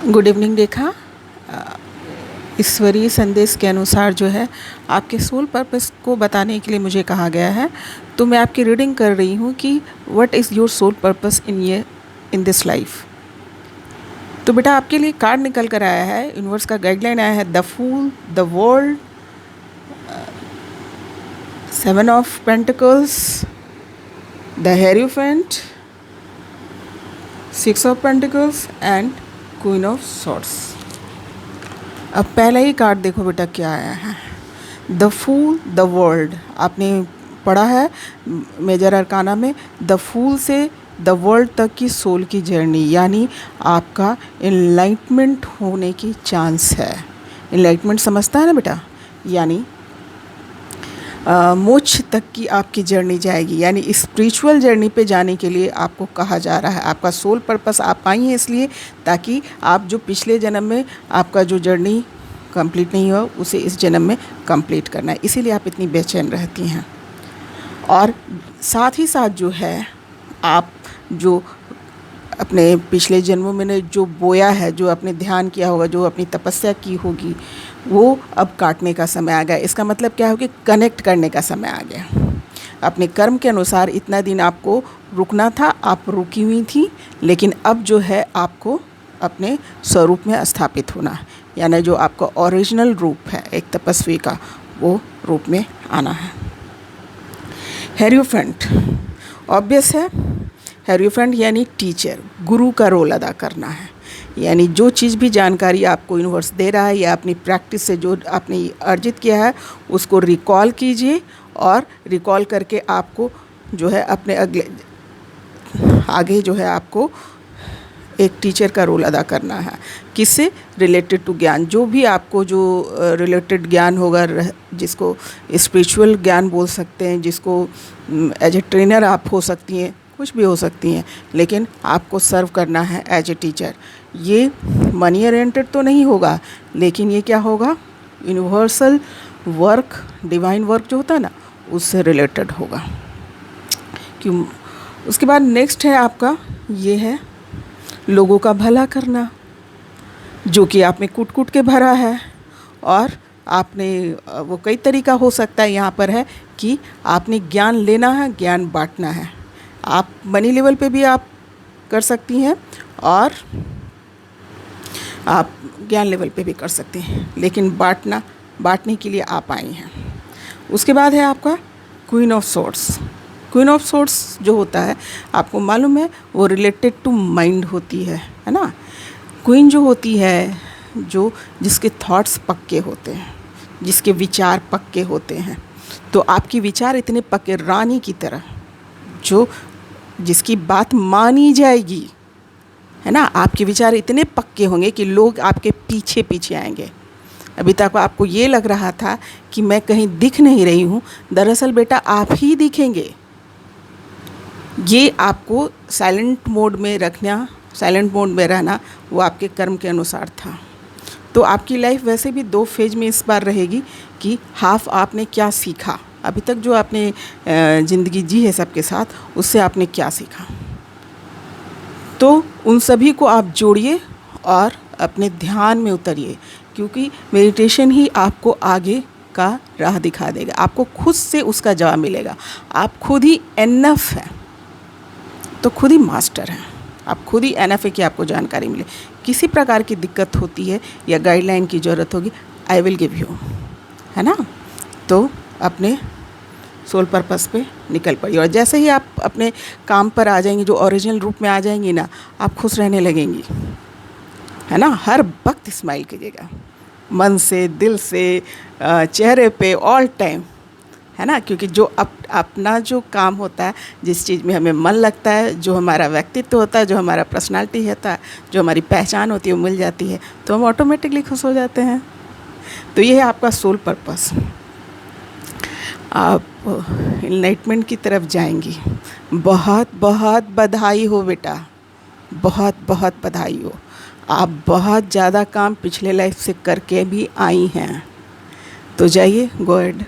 Good evening रेखा। ईश्वरीय संदेश के अनुसार जो है आपके सोल पर्पस को बताने के लिए मुझे कहा गया है, तो मैं आपकी रीडिंग कर रही हूँ कि what is your soul purpose in this life. तो बेटा आपके लिए कार्ड निकल कर आया है, यूनिवर्स का गाइडलाइन आया है, the fool, the world, 7 of pentacles, the hierophant, 6 of pentacles and queen of swords. अब पहला ही कार्ड देखो बेटा क्या आया है, द फूल, द वर्ल्ड। आपने पढ़ा है मेजर अरकाना में, द फूल से द वर्ल्ड तक की सोल की जर्नी, यानी आपका इनलाइटमेंट होने की चांस है। इनलाइटमेंट समझता है ना बेटा, यानी मोक्ष तक की आपकी जर्नी जाएगी, यानी स्पिरिचुअल जर्नी पे जाने के लिए आपको कहा जा रहा है। आपका सोल पर्पस आप आई हैं इसलिए ताकि आप जो पिछले जन्म में आपका जो जर्नी कंप्लीट नहीं हुआ उसे इस जन्म में कंप्लीट करना है, इसीलिए आप इतनी बेचैन रहती हैं। और साथ ही साथ जो है आप जो अपने पिछले जन्मों में ने जो बोया है, जो आपने ध्यान किया होगा, जो अपनी तपस्या की होगी, वो अब काटने का समय आ गया। इसका मतलब क्या हो कि कनेक्ट करने का समय आ गया। अपने कर्म के अनुसार इतना दिन आपको रुकना था, आप रुकी हुई थी, लेकिन अब जो है आपको अपने स्वरूप में स्थापित होना है, यानी जो आपका ओरिजिनल रूप है एक तपस्वी का, वो रूप में आना है। हेरोफेंट ऑब्वियस है, हेरोफेंट यानी टीचर, गुरु का रोल अदा करना है। यानी जो चीज़ भी जानकारी आपको यूनिवर्स दे रहा है या अपनी प्रैक्टिस से जो आपने अर्जित किया है उसको रिकॉल कीजिए, और रिकॉल करके आपको जो है अपने आगे जो है आपको एक टीचर का रोल अदा करना है। किससे रिलेटेड टू ज्ञान, जो भी आपको जो रिलेटेड ज्ञान होगा, जिसको स्पिरिचुअल ज्ञान बोल सकते हैं, जिसको एज ए ट्रेनर आप हो सकती हैं, कुछ भी हो सकती हैं, लेकिन आपको सर्व करना है एज ए टीचर। ये मनी ओरिएंटेड तो नहीं होगा, लेकिन ये क्या होगा, यूनिवर्सल वर्क, डिवाइन वर्क जो होता है ना, उससे रिलेटेड होगा। क्यों? उसके बाद नेक्स्ट है आपका, ये है लोगों का भला करना, जो कि आप में कूट कूट के भरा है। और आपने वो कई तरीका हो सकता है, यहाँ पर है कि आपने ज्ञान लेना है, ज्ञान बांटना है। आप मनी लेवल पे भी आप कर सकती हैं और आप ज्ञान लेवल पे भी कर सकते हैं, लेकिन बांटने के लिए आप आई हैं। उसके बाद है आपका queen of swords. Queen of swords जो होता है आपको मालूम है, वो रिलेटेड टू माइंड होती है ना। क्वीन जो होती है, जो जिसके थॉट्स पक्के होते हैं, जिसके विचार पक्के होते हैं, तो आपके विचार इतने पक्के, रानी की तरह, जो जिसकी बात मानी जाएगी, है ना। आपके विचार इतने पक्के होंगे कि लोग आपके पीछे पीछे आएंगे। अभी तक आपको ये लग रहा था कि मैं कहीं दिख नहीं रही हूँ, दरअसल बेटा आप ही दिखेंगे। ये आपको साइलेंट मोड में रखना, साइलेंट मोड में रहना, वो आपके कर्म के अनुसार था। तो आपकी लाइफ वैसे भी 2 फेज में इस बार रहेगी कि हाफ आपने क्या सीखा, अभी तक जो आपने ज़िंदगी जी है सबके साथ, उससे आपने क्या सीखा। तो उन सभी को आप जोड़िए और अपने ध्यान में उतरिए, क्योंकि मेडिटेशन ही आपको आगे का राह दिखा देगा। आपको खुद से उसका जवाब मिलेगा। आप खुद ही एनफ हैं, तो खुद ही मास्टर हैं। आप खुद ही एनफ है कि आपको जानकारी मिले। किसी प्रकार की दिक्कत होती है या गाइडलाइन की ज़रूरत होगी, आई विल गिव यू, है ना। तो अपने सोल पर्पस पे निकल पड़िए, और जैसे ही आप अपने काम पर आ जाएंगी, जो ओरिजिनल रूप में आ जाएंगी ना, आप खुश रहने लगेंगी, है ना। हर वक्त स्माइल कीजिएगा, मन से, दिल से, चेहरे पे, ऑल टाइम, है ना। क्योंकि जो अपना जो काम होता है, जिस चीज़ में हमें मन लगता है, जो हमारा व्यक्तित्व होता है, जो हमारा पर्सनालिटी होता है, जो हमारी पहचान होती है, वो मिल जाती है, तो हम ऑटोमेटिकली खुश हो जाते हैं। तो ये है आपका सोल पर्पस। आप इनलाइटमेंट की तरफ जाएंगी। बहुत बहुत बधाई हो बेटा, बहुत बहुत बधाई हो। आप बहुत ज़्यादा काम पिछले लाइफ से करके भी आई हैं। तो जाइए, गो अहेड।